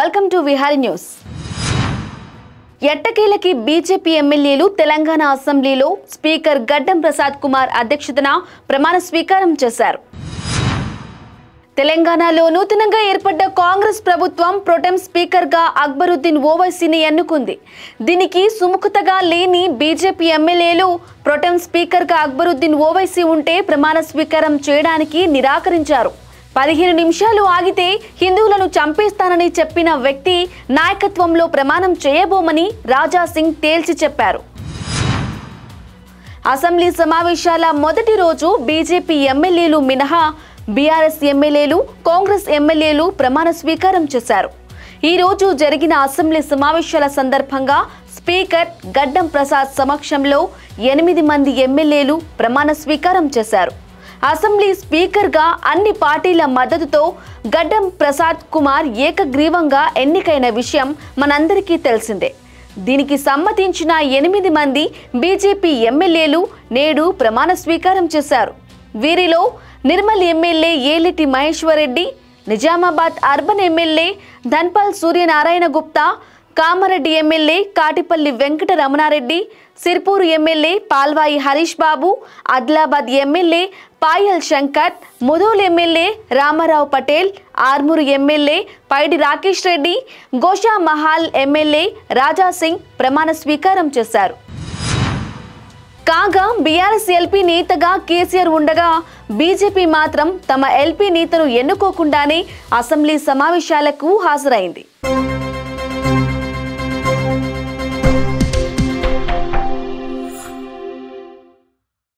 Welcome to Vihari news. ఎట్టకేలకి BJP ఎమ్మెల్యేలు తెలంగాణ అసెంబ్లీలో స్పీకర్ గడ్డం ప్రసాద్ కుమార్ అధ్యక్షతన ప్రమాణ స్వీకారం చేశారు. తెలంగాణలో నూతనంగా ఏర్పడ్డ కాంగ్రెస్ ప్రభుత్వం ప్రొటెం స్పీకర్గా అక్బరుద్దీన్ ఓవైసీని ఎన్నుకుంది. దీనికి సుముఖతగా లేని బీజేపీ ఎమ్మెల్యేలు ప్రొటెం స్పీకర్గా అక్బరుద్దీన్ ఓవైసీ ఉంటే ప్రమాణ స్వీకారం చేయడానికి నిరాకరించారు. 15 నిమిషాలు ఆగితే హిందువులను చంపేస్తానని చెప్పిన వ్యక్తి నాయకత్వంలో ప్రమాణం చేయబోమని రాజా సింగ్ తేల్చి చెప్పారు. అసెంబ్లీ సమావేశాల మొదటి రోజు బీజేపీ ఎమ్మెల్యేలు మినహా బీఆర్ఎస్ ఎమ్మెల్యేలు, కాంగ్రెస్ ఎమ్మెల్యేలు ప్రమాణ స్వీకారం చేశారు. ఈ రోజు జరిగిన అసెంబ్లీ సమావేశాల సందర్భంగా స్పీకర్ గడ్డం ప్రసాద్ సమక్షంలో 8 మంది ఎమ్మెల్యేలు ప్రమాణ స్వీకారం చేశారు. అసెంబ్లీ స్పీకర్గా అన్ని పార్టీల మద్దతుతో గడ్డం ప్రసాద్ కుమార్ ఏకగ్రీవంగా ఎన్నికైన విషయం మనందరికీ తెలిసిందే. దీనికి సమ్మతించిన 8 మంది బీజేపీ ఎమ్మెల్యేలు నేడు ప్రమాణ స్వీకారం చేశారు. వీరిలో Nirmal MLA Eleti Maheshwar Reddy, Nizamabad urban MLA Dhanpal Suryanarayana Gupta, Kamareddy MLA Katipalli Venkata Ramana Reddy, Sirpur MLA Palvai Harish Babu, Adilabad MLA Payal Shankar, Mudhole MLA Ramarao Patel, Armur MLA Paidi Rakesh Reddy, Goshamahal MLA Raja Singh ప్రమాణ స్వీకారం చేశారు. కాగా బీఆర్ఎస్ ఎల్పీ నేతగా కేసీఆర్ ఉండగా బీజేపీ మాత్రం తమ ఎల్పీ నేతను ఎన్నుకోకుండానే అసెంబ్లీ సమావేశాలకు హాజరైంది.